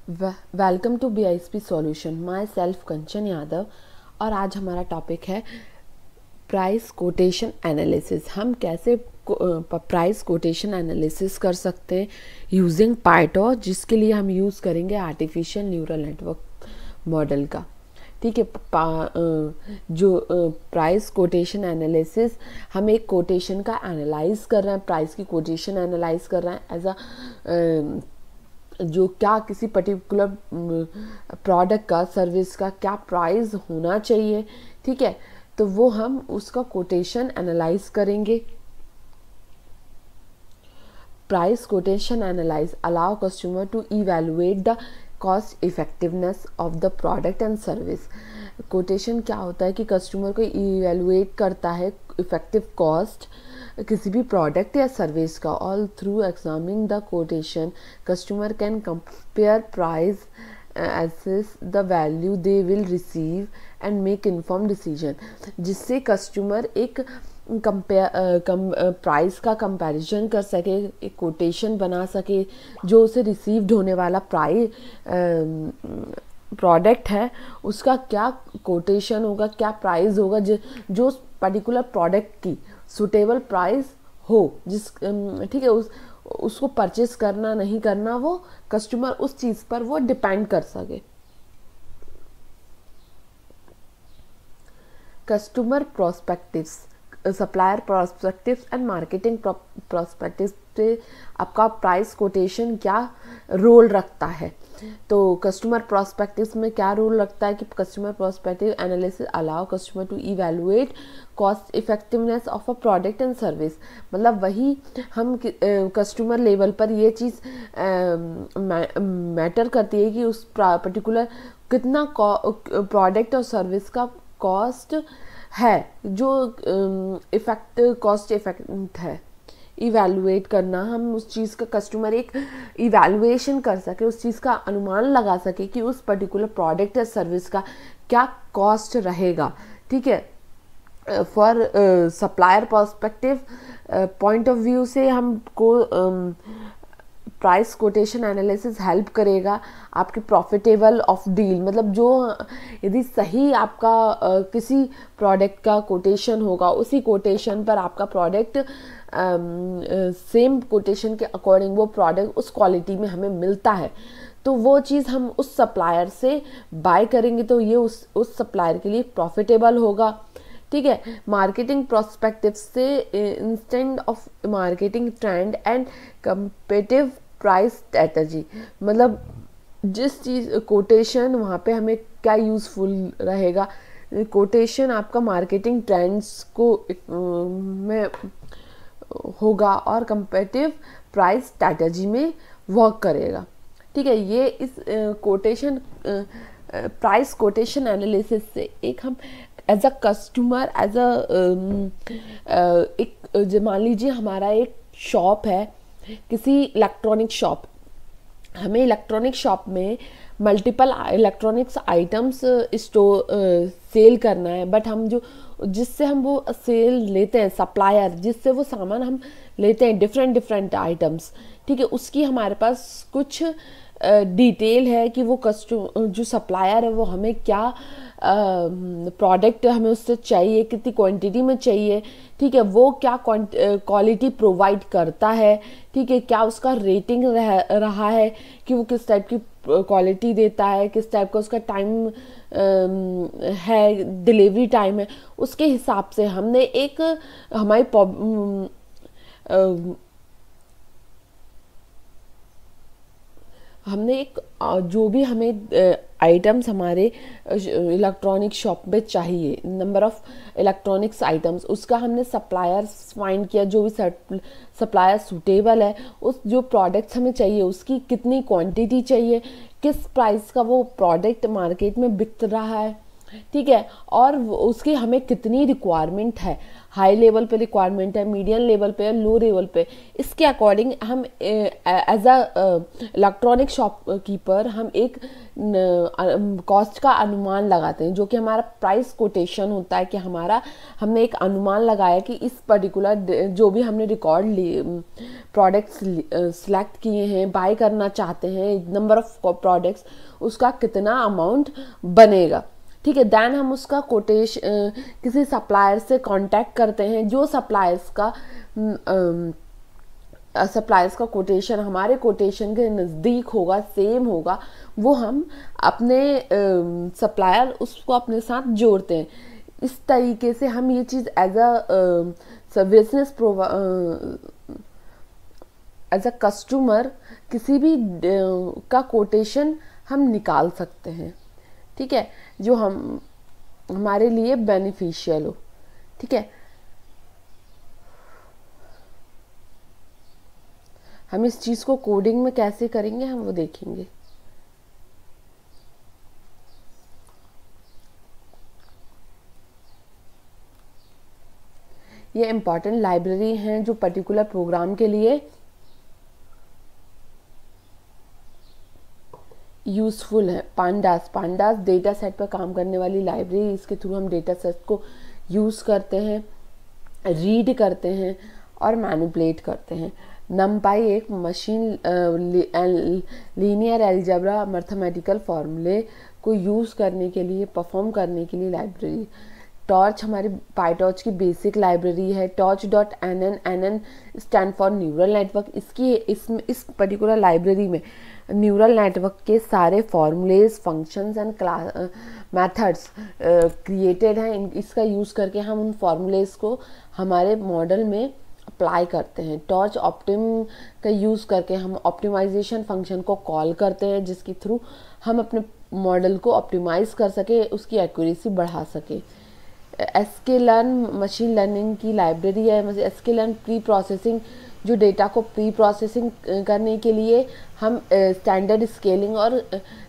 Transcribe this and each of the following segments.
Welcome to BISP solution. Myself Kanchan Yadav. और आज हमारा टॉपिक है प्राइस कोटेशन एनालिसिस। हम कैसे प्राइस कोटेशन एनालिसिस कर सकते हैं यूजिंग पाइटॉर्च, जिसके लिए हम यूज़ करेंगे आर्टिफिशियल न्यूरल नेटवर्क मॉडल का। ठीक है। जो प्राइस कोटेशन एनालिसिस, हम एक कोटेशन का एनालाइज कर रहे हैं, प्राइस की कोटेशन एनालाइज कर रहे हैं एज अ जो क्या किसी पर्टिकुलर प्रोडक्ट का, सर्विस का क्या प्राइस होना चाहिए। ठीक है, तो वो हम उसका कोटेशन एनालाइज करेंगे। Price quotation analyse allow customer to evaluate the cost effectiveness of the product and service. Quotation क्या होता है कि कस्टमर को इवेलुएट करता है इफेक्टिव कॉस्ट किसी भी प्रोडक्ट या सर्विस का। All through examining the quotation customer can compare price, assess the value they will receive and make informed decision। जिससे कस्टमर एक प्राइस का कंपैरिजन कर सके, एक कोटेशन बना सके जो उसे रिसीव्ड होने वाला प्रोडक्ट है उसका क्या कोटेशन होगा, क्या प्राइस होगा, जो पर्टिकुलर प्रोडक्ट की सुटेबल प्राइस हो, जिस ठीक है उसको परचेस करना नहीं करना वो कस्टमर उस चीज पर वो डिपेंड कर सके। Customer prospectives, supplier prospectives and marketing prospectives पे आपका प्राइस कोटेशन क्या रोल रखता है। तो कस्टमर प्रोस्पेक्टिव्स में क्या रोल रखता है कि customer prospective analysis allow customer to evaluate cost effectiveness of a product and service. मतलब वही हम कस्टमर लेवल पर ये चीज़ मैटर करती है कि उस पर्टिकुलर कितना प्रोडक्ट और सर्विस का कॉस्ट है, जो कॉस्ट इफेक्ट है। इवेलुएट करना, हम उस चीज़ का कस्टमर एक इवेलुएशन कर सके, उस चीज़ का अनुमान लगा सके कि उस पर्टिकुलर प्रोडक्ट या सर्विस का क्या कॉस्ट रहेगा। ठीक है। For supplier perspective point of view से हमको प्राइस कोटेशन एनालिसिस हेल्प करेगा आपके प्रॉफिटेबल ऑफ डील। मतलब जो यदि सही आपका किसी प्रोडक्ट का कोटेशन होगा, उसी कोटेशन पर आपका प्रोडक्ट सेम कोटेशन के अकॉर्डिंग वो प्रोडक्ट उस क्वालिटी में हमें मिलता है, तो वो चीज़ हम उस सप्लायर से बाय करेंगे तो ये उस सप्लायर के लिए प्रॉफिटेबल होगा। ठीक है। मार्केटिंग प्रोस्पेक्टिव से instant of marketing trend and competitive price strategy, मतलब जिस चीज़ कोटेशन वहाँ पे हमें क्या यूज़फुल रहेगा। कोटेशन आपका मार्केटिंग ट्रेंड्स को में होगा और कम्पिटिटिव प्राइस स्ट्रेटजी में वर्क करेगा। ठीक है। ये इस कोटेशन प्राइस कोटेशन एनालिसिस से एक हम एज अ कस्टमर, एज एक मान लीजिए हमारा एक शॉप है, किसी इलेक्ट्रॉनिक शॉप, हमें इलेक्ट्रॉनिक शॉप में मल्टीपल इलेक्ट्रॉनिक्स आइटम्स सेल करना है, बट हम जिससे हम वो सेल लेते हैं, सप्लायर जिससे वो सामान हम लेते हैं डिफरेंट आइटम्स, ठीक है, उसकी हमारे पास कुछ डिटेल है कि वो जो सप्लायर है वो हमें क्या प्रोडक्ट हमें उससे चाहिए, कितनी क्वांटिटी में चाहिए। ठीक है। वो क्या क्वालिटी प्रोवाइड करता है। ठीक है। क्या उसका रेटिंग रहा है कि वो किस टाइप की क्वालिटी देता है, किस टाइप का उसका टाइम है, डिलीवरी टाइम है। उसके हिसाब से हमने एक हमारी हमने एक जो भी हमें आइटम्स हमारे इलेक्ट्रॉनिक शॉप में चाहिए, नंबर ऑफ इलेक्ट्रॉनिक्स आइटम्स, उसका हमने सप्लायर फाइंड किया, जो भी सप्लायर सूटेबल है, उस जो प्रोडक्ट्स हमें चाहिए उसकी कितनी क्वांटिटी चाहिए, किस प्राइस का वो प्रोडक्ट मार्केट में बिक रहा है। ठीक है, और उसकी हमें कितनी रिक्वायरमेंट है, हाई लेवल पे रिक्वायरमेंट है, मीडियम लेवल पे, लो लेवल पे, इसके अकॉर्डिंग हम एज अ इलेक्ट्रॉनिक शॉपकीपर हम एक कॉस्ट का अनुमान लगाते हैं, जो कि हमारा प्राइस कोटेशन होता है कि हमने एक अनुमान लगाया कि इस पर्टिकुलर जो भी हमने रिकॉर्ड प्रोडक्ट्स सिलेक्ट किए हैं, बाय करना चाहते हैं, नंबर ऑफ प्रोडक्ट्स, उसका कितना अमाउंट बनेगा। ठीक है, देन हम उसका कोटेशन किसी सप्लायर से कांटेक्ट करते हैं, जो सप्लायर्स का कोटेशन हमारे कोटेशन के नज़दीक होगा, सेम होगा, वो हम अपने सप्लायर उसको अपने साथ जोड़ते हैं। इस तरीके से हम ये चीज़ एज अ कस्टमर किसी भी का कोटेशन हम निकाल सकते हैं। ठीक है, जो हमारे लिए बेनिफिशियल हो। ठीक है, हम इस चीज़ को कोडिंग में कैसे करेंगे हम वो देखेंगे। ये इम्पॉर्टेंट लाइब्रेरी हैं जो पर्टिकुलर प्रोग्राम के लिए यूज़फुल है। पांडास डेटा सेट पर काम करने वाली लाइब्रेरी, इसके थ्रू हम डेटा सेट को यूज़ करते हैं, रीड करते हैं और मैनिपुलेट करते हैं। नमपाई एक मशीन लीनियर अलजेब्रा मैथमेटिकल फार्मूले को यूज़ करने के लिए, परफॉर्म करने के लिए लाइब्रेरी। टॉर्च हमारी पाईटॉर्च की बेसिक लाइब्रेरी है। torch.nn stand for neural network. इस पर्टिकुलर लाइब्रेरी में न्यूरल नेटवर्क के सारे formulas, functions and methods created हैं। इसका यूज़ करके हम उन फॉर्मूलेज को हमारे मॉडल में अप्लाई करते हैं। टॉर्च ऑप्टिम का यूज़ करके हम ऑप्टिमाइजेशन फंक्शन को कॉल करते हैं, जिसके थ्रू हम अपने मॉडल को ऑप्टिमाइज कर सके, उसकी एक्यूरेसी बढ़ा सके। sklearn मशीन लर्निंग की लाइब्रेरी है। sklearn प्री प्रोसेसिंग, जो डेटा को प्री प्रोसेसिंग करने के लिए हम स्टैंडर्ड स्केलिंग और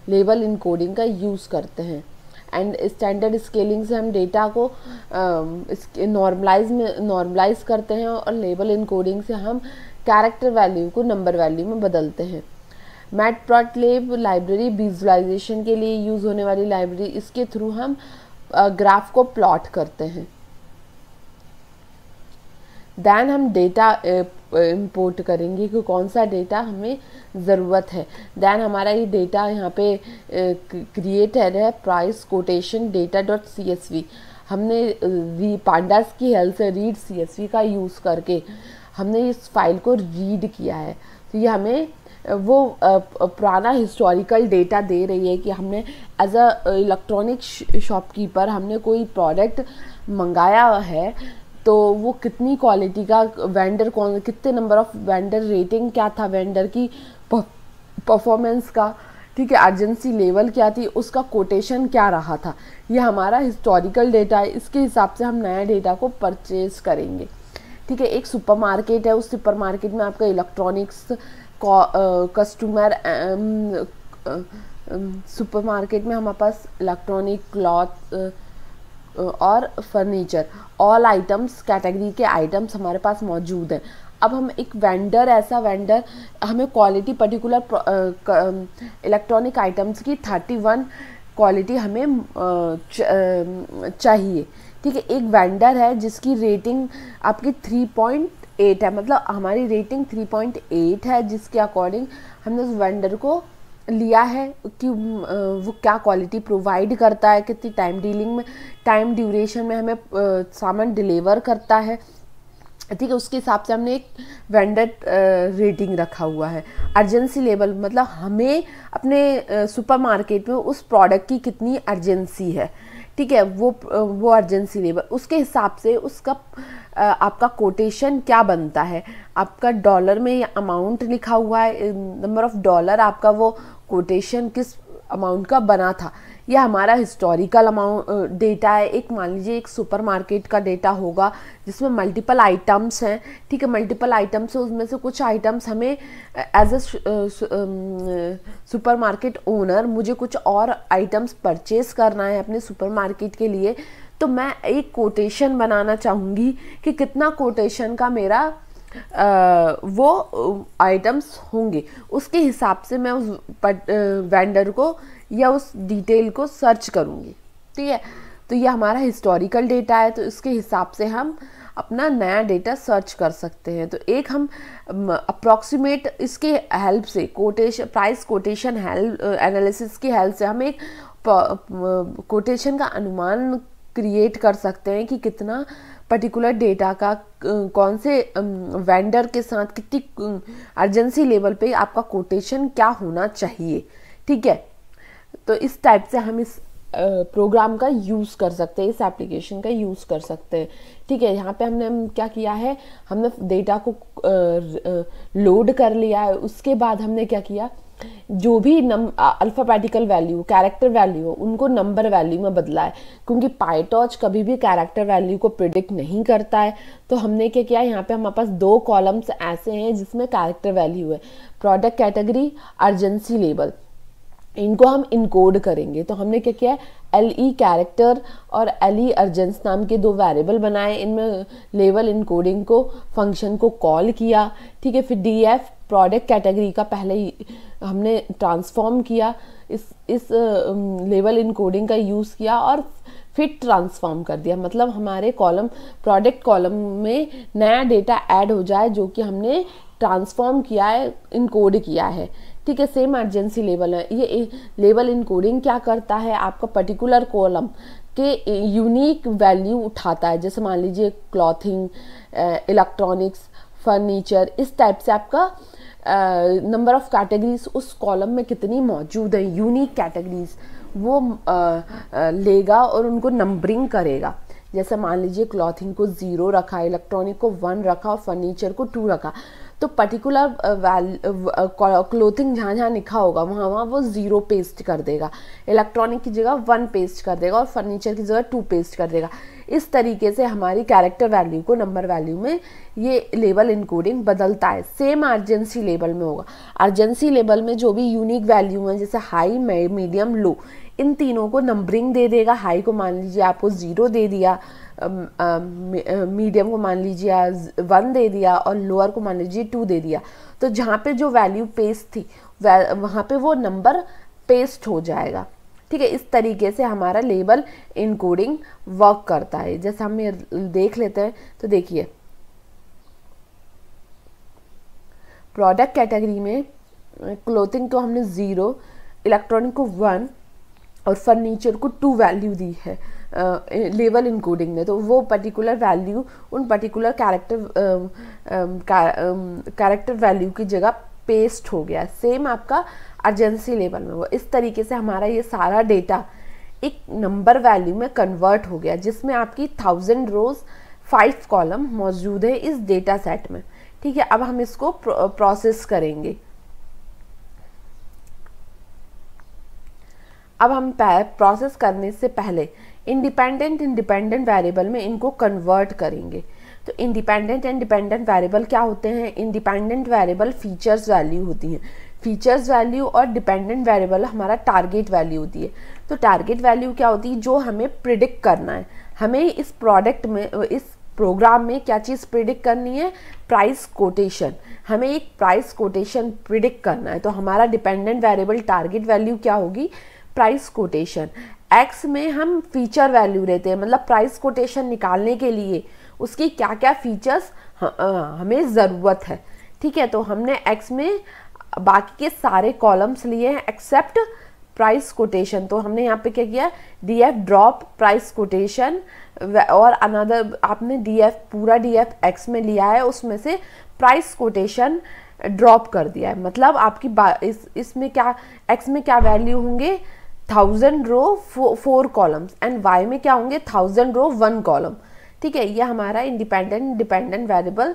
लेबल इनकोडिंग का यूज़ करते हैं। एंड स्टैंडर्ड स्केलिंग से हम डेटा को नॉर्मलाइज करते हैं और लेबल इनकोडिंग से हम कैरेक्टर वैल्यू को नंबर वैल्यू में बदलते हैं। मैटप्लॉटलिब लाइब्रेरी विजुअलाइजेशन के लिए यूज़ होने वाली लाइब्रेरी, इसके थ्रू हम ग्राफ को प्लॉट करते हैं। देन हम डेटा इंपोर्ट करेंगे कि कौन सा डेटा हमें ज़रूरत है। देन हमारा ये डेटा यहाँ पे क्रिएटेड है, प्राइस कोटेशन data.csv। हमने पांडास की हेल्प से रीड CSV का यूज़ करके हमने इस फाइल को रीड किया है। तो ये हमें वो पुराना हिस्टोरिकल डेटा दे रही है कि हमने एज अ इलेक्ट्रॉनिक शॉपकीपर हमने कोई प्रोडक्ट मंगाया है, तो वो कितनी क्वालिटी का, वेंडर कौन, कितने नंबर ऑफ वेंडर, रेटिंग क्या था वेंडर की, परफॉर्मेंस का, ठीक है, अर्जेंसी लेवल क्या थी, उसका कोटेशन क्या रहा था। ये हमारा हिस्टोरिकल डेटा है। इसके हिसाब से हम नया डेटा को परचेज करेंगे। ठीक है, एक सुपरमार्केट है, उस सुपरमार्केट में आपका इलेक्ट्रॉनिक्स कस्टमर, सुपरमार्केट में हमारे पास इलेक्ट्रॉनिक, क्लॉथ और फर्नीचर, ऑल आइटम्स, कैटेगरी के आइटम्स हमारे पास मौजूद हैं। अब हम एक वेंडर, ऐसा वेंडर, हमें क्वालिटी पर्टिकुलर इलेक्ट्रॉनिक आइटम्स की 31 क्वालिटी हमें चाहिए। ठीक है, एक वेंडर है जिसकी रेटिंग आपकी 3.8 है, मतलब हमारी रेटिंग 3.8 है, जिसके अकॉर्डिंग हमने उस वेंडर को लिया है कि वो क्या क्वालिटी प्रोवाइड करता है, कितनी टाइम ड्यूरेशन में हमें सामान डिलीवर करता है। ठीक है, उसके हिसाब से हमने एक वेंडर रेटिंग रखा हुआ है। अर्जेंसी लेवल, मतलब हमें अपने सुपरमार्केट में उस प्रोडक्ट की कितनी अर्जेंसी है। ठीक है, वो अर्जेंसी लेवल, उसके हिसाब से उसका आपका कोटेशन क्या बनता है। आपका डॉलर में अमाउंट लिखा हुआ है, नंबर ऑफ डॉलर, आपका वो कोटेशन किस अमाउंट का बना था, यह हमारा हिस्टोरिकल अमाउंट डेटा है। एक मान लीजिए एक सुपरमार्केट का डेटा होगा जिसमें मल्टीपल आइटम्स हैं, ठीक है, मल्टीपल आइटम्स है, उसमें से कुछ आइटम्स हमें एज अ सुपरमार्केट ओनर मुझे कुछ और आइटम्स परचेज करना है अपने सुपरमार्केट के लिए, तो मैं एक कोटेशन बनाना चाहूँगी कि कितना कोटेशन का मेरा वो आइटम्स होंगे, उसके हिसाब से मैं उस वेंडर को या उस डिटेल को सर्च करूँगी, ठीक है। तो ये हमारा हिस्टोरिकल डेटा है, तो इसके हिसाब से हम अपना नया डेटा सर्च कर सकते हैं। तो एक हम अप्रॉक्सीमेट इसके हेल्प से quotation price quotation help analysis की हेल्प से हम एक कोटेशन का अनुमान क्रिएट कर सकते हैं कि कितना पर्टिकुलर डेटा का कौन से वेंडर के साथ कितनी अर्जेंसी लेवल पे आपका कोटेशन क्या होना चाहिए, ठीक है। तो इस टाइप से हम इस प्रोग्राम का यूज़ कर सकते हैं, इस एप्लीकेशन का यूज़ कर सकते हैं, ठीक है। यहाँ पे हमने क्या किया है, हमने डेटा को लोड कर लिया है, उसके बाद हमने क्या किया, जो भी अल्फ़ाबेटिकल वैल्यू कैरेक्टर वैल्यू उनको नंबर वैल्यू में बदला है, क्योंकि पाइटॉर्च कभी भी कैरेक्टर वैल्यू को प्रिडिक्ट नहीं करता है। तो हमने क्या किया, यहाँ पे हमारे पास 2 कॉलम्स ऐसे हैं जिसमें कैरेक्टर वैल्यू है, प्रोडक्ट कैटेगरी, अर्जेंसी लेवल, इनको हम इनकोड करेंगे। तो हमने क्या किया, LE कैरेक्टर और LE अर्जेंस नाम के 2 वेरिएबल बनाए, इनमें लेवल इनकोडिंग को फंक्शन को कॉल किया, ठीक है। फिर DF प्रोडक्ट कैटेगरी का पहले ही हमने ट्रांसफॉर्म किया, इस लेवल इनकोडिंग का यूज़ किया और फिर ट्रांसफॉर्म कर दिया, मतलब हमारे कॉलम प्रोडक्ट कॉलम में नया डेटा ऐड हो जाए जो कि हमने ट्रांसफॉर्म किया है, इनकोड किया है, ठीक है। सेम अर्जेंसी लेवल है, ये लेवल इनकोडिंग क्या करता है, आपका पर्टिकुलर कॉलम के यूनिक वैल्यू उठाता है, जैसे मान लीजिए क्लॉथिंग, इलेक्ट्रॉनिक्स, फर्नीचर, इस टाइप से आपका नंबर ऑफ कैटेगरीज उस कॉलम में कितनी मौजूद है, यूनिक कैटेगरीज वो लेगा और उनको नंबरिंग करेगा। जैसे मान लीजिए क्लॉथिंग को 0 रखा, इलेक्ट्रॉनिक को 1 रखा और फर्नीचर को 2 रखा, तो पर्टिकुलर क्लोथिंग जहाँ जहाँ लिखा होगा वहाँ वहाँ वो 0 पेस्ट कर देगा, इलेक्ट्रॉनिक की जगह 1 पेस्ट कर देगा और फर्नीचर की जगह 2 पेस्ट कर देगा। इस तरीके से हमारी कैरेक्टर वैल्यू को नंबर वैल्यू में ये लेवल इनकोडिंग बदलता है। सेम अर्जेंसी लेवल में होगा, अर्जेंसी लेवल में जो भी यूनिक वैल्यू है जैसे हाई, मीडियम, लो, इन तीनों को नंबरिंग दे देगा। हाई को मान लीजिए आपको 0 दे दिया, मीडियम को मान लीजिए 1 दे दिया और लोअर को मान लीजिए 2 दे दिया। तो जहाँ पे जो वैल्यू पेस्ट थी वहाँ पे वो नंबर पेस्ट हो जाएगा, ठीक है। इस तरीके से हमारा लेबल इनकोडिंग वर्क करता है। जैसे हम ये देख लेते हैं, तो देखिए प्रोडक्ट कैटेगरी में क्लोथिंग को हमने 0, इलेक्ट्रॉनिक को 1 और फर्नीचर को 2 वैल्यू दी है लेवल इनकोडिंग में, तो वो पर्टिकुलर वैल्यू उन पर्टिकुलर कैरेक्टर वैल्यू की जगह पेस्ट हो गया। सेम आपका अर्जेंसी लेवल में वो इस तरीके से हमारा ये सारा डेटा एक नंबर वैल्यू में कन्वर्ट हो गया, जिसमें आपकी 1000 रोज 5 कॉलम मौजूद है इस डेटा सेट में, ठीक है। अब हम इसको प्रोसेस करेंगे। अब हम प्रोसेस करने से पहले इंडिपेंडेंट वेरिएबल में इनको कन्वर्ट करेंगे। तो इंडिपेंडेंट एंड डिपेंडेंट वेरिएबल क्या होते हैं, इंडिपेंडेंट वेरिएबल फीचर्स वैल्यू होती हैं, फीचर्स वैल्यू, और डिपेंडेंट वेरिएबल हमारा टारगेट वैल्यू होती है। तो टारगेट वैल्यू क्या होती है, जो हमें प्रिडिक्ट करना है, हमें इस प्रोडक्ट में इस प्रोग्राम में क्या चीज़ प्रिडिक्ट करनी है, प्राइस कोटेशन, हमें एक प्राइस कोटेशन प्रिडिक्ट करना है। तो हमारा डिपेंडेंट वेरिएबल टारगेट वैल्यू क्या होगी, प्राइस कोटेशन। एक्स में हम फीचर वैल्यू लेते हैं, मतलब प्राइस कोटेशन निकालने के लिए उसकी क्या क्या फीचर्स हमें ज़रूरत है, ठीक है। तो हमने एक्स में बाकी के सारे कॉलम्स लिए हैं एक्सेप्ट प्राइस कोटेशन। तो हमने यहाँ पे क्या किया, DF ड्रॉप प्राइस कोटेशन, और अनदर आपने DF पूरा DF एक्स में लिया है, उसमें से प्राइस कोटेशन ड्रॉप कर दिया है। मतलब आपकी इसमें क्या, एक्स में क्या वैल्यू होंगे, 1000 रो 4 कॉलम्स, एंड वाई में क्या होंगे, 1000 रो 1 कॉलम, ठीक है। ये हमारा इंडिपेंडेंट डिपेंडेंट वेरिएबल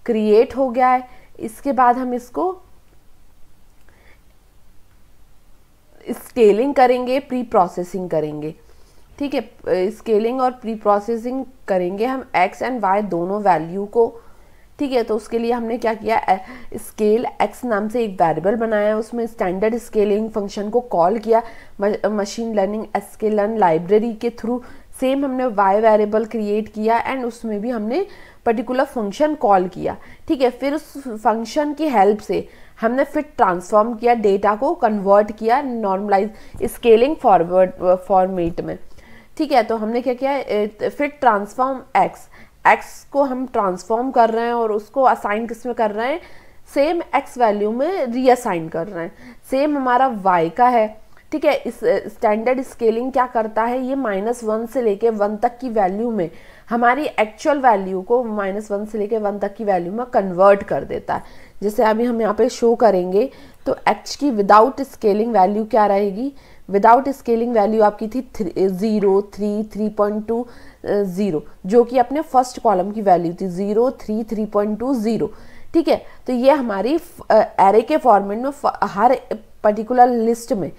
क्रिएट हो गया है। इसके बाद हम इसको स्केलिंग करेंगे, प्री प्रोसेसिंग करेंगे। ठीक है, स्केलिंग और प्री प्रोसेसिंग करेंगे हम एक्स एंड वाई दोनों वैल्यू को। ठीक है, तो उसके लिए हमने क्या किया, स्केल एक्स नाम से एक वेरिएबल बनाया, उसमें स्टैंडर्ड स्केलिंग फंक्शन को कॉल किया मशीन लर्निंग sklearn लाइब्रेरी के थ्रू। सेम हमने वाई वेरिएबल क्रिएट किया एंड उसमें भी हमने पर्टिकुलर फंक्शन कॉल किया। ठीक है, फिर उस फंक्शन की हेल्प से हमने फिर ट्रांसफॉर्म किया, डेटा को कन्वर्ट किया नॉर्मलाइज स्केलिंग फॉरवर्ड फॉर्मेट में। ठीक है, तो हमने क्या किया, फिर ट्रांसफॉर्म एक्स को हम ट्रांसफॉर्म कर रहे हैं और उसको असाइन किस में कर रहे हैं, सेम एक्स वैल्यू में रीअसाइन कर रहे हैं। सेम हमारा वाई का है। ठीक है, इस स्टैंडर्ड स्केलिंग क्या करता है, ये -1 से लेके 1 तक की वैल्यू में हमारी एक्चुअल वैल्यू को -1 से लेके 1 तक की वैल्यू में कन्वर्ट कर देता है। जैसे अभी हम यहाँ पे शो करेंगे तो एक्स की विदाउट स्केलिंग वैल्यू क्या रहेगी, विदाउट स्केलिंग वैल्यू आपकी थी 0, 3, 3.2, 0, जो कि अपने फर्स्ट कॉलम की वैल्यू थी 0, 3, 3.2, 0। ठीक है, तो ये हमारी एरे के फॉर्मेट में हर पर्टिकुलर लिस्ट में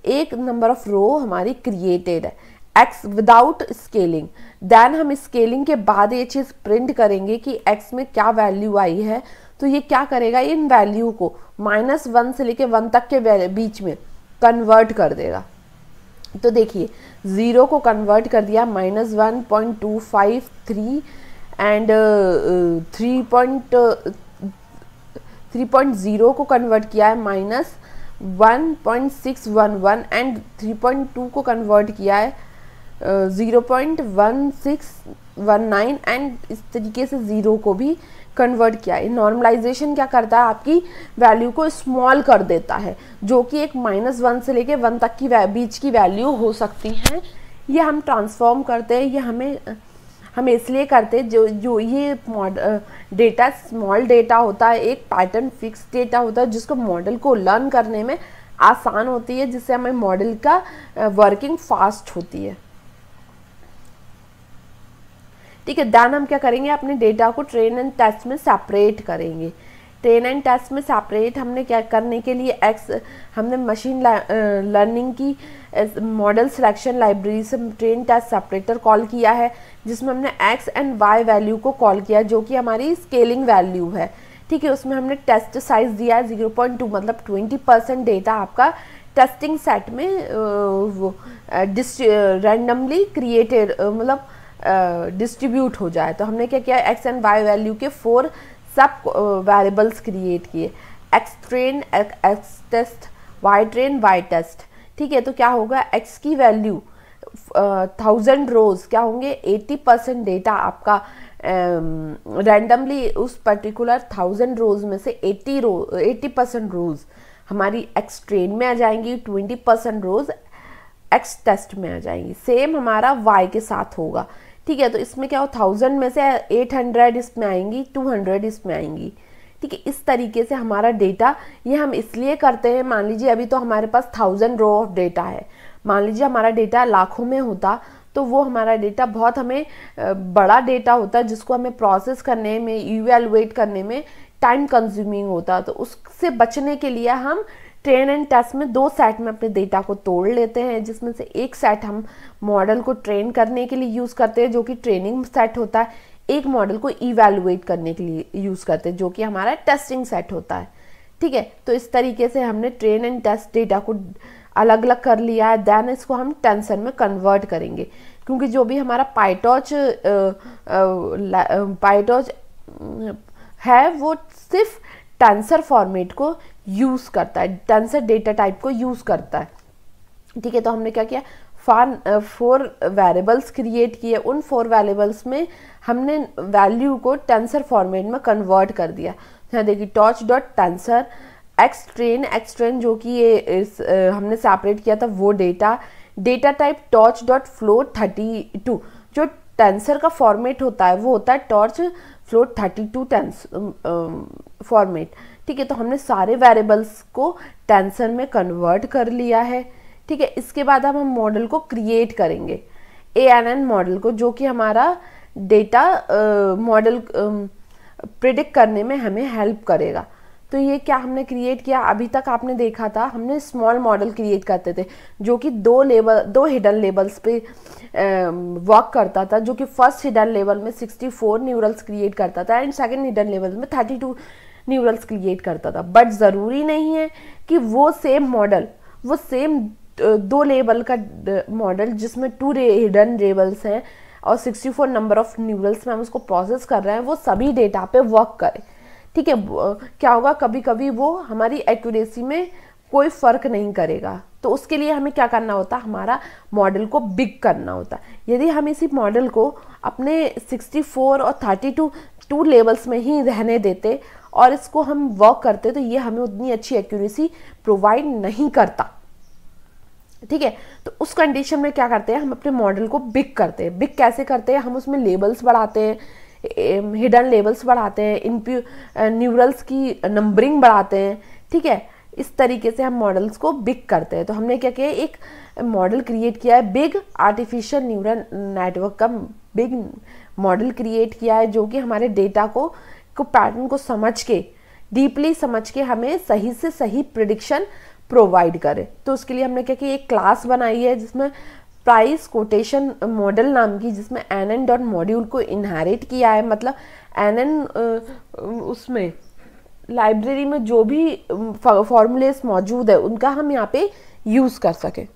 एक नंबर ऑफ रो हमारी क्रिएटेड है एक्स विदाउट स्केलिंग। देन हम स्केलिंग के बाद ये चीज़ प्रिंट करेंगे कि एक्स में क्या वैल्यू आई है, तो ये क्या करेगा, इन वैल्यू को -1 से लेके 1 तक के बीच में कन्वर्ट कर देगा। तो देखिए 0 को कन्वर्ट कर दिया -1.253 एंड 3.0 को कन्वर्ट किया है -1.611 एंड 3.2 को कन्वर्ट किया है 0.1619 एंड इस तरीके से 0 को भी कन्वर्ट किया है। नॉर्मलाइजेशन क्या करता है, आपकी वैल्यू को स्मॉल कर देता है, जो कि एक -1 से लेके 1 तक की बीच की वैल्यू हो सकती है। ये हम ट्रांसफॉर्म करते हैं, ये हमें इसलिए करते हैं जो ये डेटा स्मॉल डेटा होता है, एक पैटर्न फिक्स डेटा होता है जिसको मॉडल को लर्न करने में आसान होती है, जिससे हमें मॉडल का वर्किंग फास्ट होती है। ठीक है, देन हम क्या करेंगे, अपने डेटा को ट्रेन एंड टेस्ट में सेपरेट करेंगे। ट्रेन एंड टेस्ट में सेपरेट हमने क्या करने के लिए हमने मशीन लर्निंग की मॉडल सिलेक्शन लाइब्रेरी से ट्रेन टेस्ट सेपरेटर कॉल किया है, जिसमें हमने एक्स एंड वाई वैल्यू को कॉल किया जो कि हमारी स्केलिंग वैल्यू है। ठीक है, उसमें हमने टेस्ट साइज दिया है 0.2, मतलब 20% डेटा आपका टेस्टिंग सेट में रैंडमली क्रिएटेड मतलब डिस्ट्रीब्यूट हो जाए। तो हमने क्या किया, एक्स एंड वाई वैल्यू के 4 सब वेरिएबल्स क्रिएट किए, X train, X test, Y train, Y test. ठीक है, तो क्या होगा, एक्स की वैल्यू 1000 रोज क्या होंगे, 80% डेटा आपका रैंडमली उस पर्टिकुलर 1000 रोज में से 80% रोज हमारी एक्स ट्रेन में आ जाएंगी, 20% रोज एक्स टेस्ट में आ जाएंगी। सेम हमारा वाई के साथ होगा। ठीक है, तो इसमें क्या हो, 1000 में से 800 इसमें आएंगी, 200 इसमें आएंगी। ठीक है, इस तरीके से हमारा डेटा, ये हम इसलिए करते हैं, मान लीजिए अभी तो हमारे पास 1000 रो ऑफ डेटा है, मान लीजिए हमारा डेटा लाखों में होता तो वो हमारा डेटा बहुत हमें बड़ा डेटा होता है, जिसको हमें प्रोसेस करने में, इवैल्यूएट करने में टाइम कंज्यूमिंग होता। तो उससे बचने के लिए हम ट्रेन एंड टेस्ट में 2 सेट में अपने डेटा को तोड़ लेते हैं, जिसमें से एक सेट हम मॉडल को ट्रेन करने के लिए यूज़ करते हैं जो कि ट्रेनिंग सेट होता है, एक मॉडल को इवैल्यूएट करने के लिए यूज़ करते हैं जो कि हमारा टेस्टिंग सेट होता है। ठीक है, तो इस तरीके से हमने ट्रेन एंड टेस्ट डेटा को अलग अलग कर लिया है। देन इसको हम टेंसर में कन्वर्ट करेंगे, क्योंकि जो भी हमारा पाइटॉर्च है वो सिर्फ टेंसर फॉर्मेट को यूज़ करता है, टेंसर डेटा टाइप को यूज़ करता है। ठीक है, तो हमने क्या किया, 4 वेरिएबल्स क्रिएट किए, उन 4 वेरिएबल्स में हमने वैल्यू को टेंसर फॉर्मेट में कन्वर्ट कर दिया। यहाँ देखिए torch dot tensor, x train जो कि ये हमने सेपरेट किया था वो data type torch dot float 32, जो टेंसर का फॉर्मेट होता है वो होता है टॉर्च फ्लोट 32 फॉर्मेट। ठीक है, तो हमने सारे वेरिएबल्स को टेंसर में कन्वर्ट कर लिया है। ठीक है, इसके बाद अब हम मॉडल को क्रिएट करेंगे, ANN मॉडल को, जो कि हमारा डेटा मॉडल प्रिडिक्ट करने में हमें हेल्प करेगा। तो ये क्या हमने क्रिएट किया, अभी तक आपने देखा था हमने स्मॉल मॉडल क्रिएट करते थे जो कि दो हिडन लेवल्स पे वर्क करता था, जो कि फर्स्ट हिडन लेवल में 64 न्यूरल्स क्रिएट करता था एंड सेकंड हिडन लेवल में 32 न्यूरल्स क्रिएट करता था। बट ज़रूरी नहीं है कि वो सेम मॉडल, वो सेम 2 लेवल का मॉडल जिसमें 2 हिडन लेवल्स हैं और 64 नंबर ऑफ न्यूरल्स में हम उसको प्रोसेस कर रहे हैं, वो सभी डेटा पे वर्क करे। ठीक है, क्या होगा, कभी कभी वो हमारी एक्यूरेसी में कोई फ़र्क नहीं करेगा, तो उसके लिए हमें क्या करना होता, हमारा मॉडल को बिग करना होता। यदि हम इसी मॉडल को अपने 64 और 32 लेवल्स में ही रहने देते और इसको हम वर्क करते, तो ये हमें उतनी अच्छी एक्यूरेसी प्रोवाइड नहीं करता। ठीक है, तो उस कंडीशन में क्या करते हैं, हम अपने मॉडल को बिग करते हैं। बिग कैसे करते हैं, हम उसमें लेबल्स बढ़ाते हैं, हिडन लेबल्स बढ़ाते हैं, न्यूरल्स की नंबरिंग बढ़ाते हैं। ठीक है, इस तरीके से हम मॉडल्स को बिग करते हैं। तो हमने क्या किया, एक मॉडल क्रिएट किया है, बिग आर्टिफिशियल न्यूरल नेटवर्क का बिग मॉडल क्रिएट किया है, जो कि हमारे डेटा को पैटर्न को समझ के, डीपली समझ के हमें सही से सही प्रिडिक्शन प्रोवाइड करे। तो उसके लिए हमने क्या किया, एक क्लास बनाई है जिसमें प्राइस कोटेशन मॉडल नाम की, जिसमें NN डॉट मॉड्यूल को इनहेरिट किया है। मतलब NN उसमें लाइब्रेरी में जो भी फॉर्मूलेस मौजूद है उनका हम यहाँ पे यूज कर सके।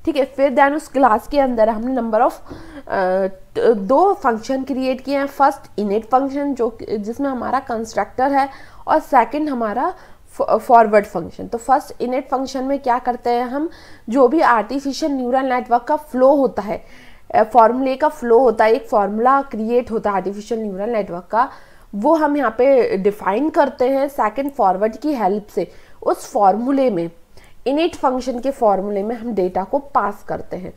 ठीक है, फिर देन उस क्लास के अंदर हमने नंबर ऑफ 2 फंक्शन क्रिएट किए हैं। फर्स्ट इनिट फंक्शन जिसमें हमारा कंस्ट्रक्टर है, और सेकंड हमारा फॉरवर्ड फंक्शन। तो फर्स्ट इनिट फंक्शन में क्या करते हैं हम, जो भी आर्टिफिशियल न्यूरल नेटवर्क का फ्लो होता है, फॉर्मूले का फ्लो होता है, एक फॉर्मूला क्रिएट होता है आर्टिफिशियल न्यूरल नेटवर्क का, वो हम यहाँ पे डिफाइन करते हैं सेकंड फॉरवर्ड की हेल्प से। उस फॉर्मूले में, इनिट फंक्शन के फॉर्मूले में हम डेटा को पास करते हैं।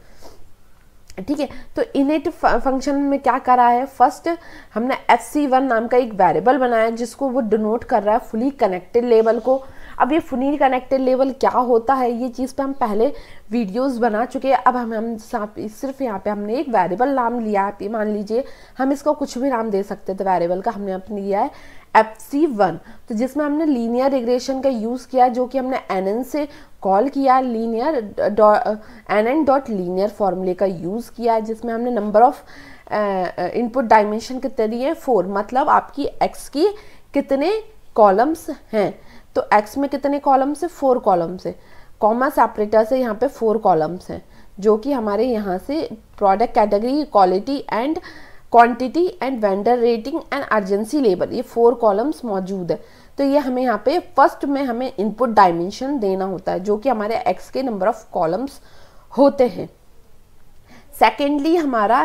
ठीक है, तो इनिट फंक्शन में क्या करा है, फर्स्ट हमने FC1 नाम का एक वेरिएबल बनाया जिसको वो डिनोट कर रहा है फुली कनेक्टेड लेवल को। अब ये फुली कनेक्टेड लेवल क्या होता है, ये चीज़ पे हम पहले वीडियोस बना चुके हैं। अब हम सिर्फ यहाँ पे हमने एक वेरिएबल नाम लिया है, मान लीजिए हम इसको कुछ भी नाम दे सकते थे, वेरिएबल का हमने अपने लिया है FC1, तो जिसमें हमने लीनियर रिग्रेशन का यूज़ किया, जो कि हमने NN से कॉल किया, NN डॉट लीनियर फॉर्मूले का यूज़ किया है, जिसमें हमने नंबर ऑफ इनपुट डायमेंशन कितने दिए, 4। मतलब आपकी x की कितने कॉलम्स हैं, तो x में कितने कॉलम्स है, 4 कॉलम्स है। कॉमा सेपरेटर से यहाँ पे 4 कॉलम्स हैं, जो कि हमारे यहाँ से product category, quality and quantity and vendor rating and urgency level, ये 4 कॉलम्स मौजूद है। तो ये हमें यहाँ पे फर्स्ट में हमें इनपुट डायमेंशन देना होता है, जो कि हमारे x के नंबर ऑफ कॉलम्स होते हैं। सेकेंडली हमारा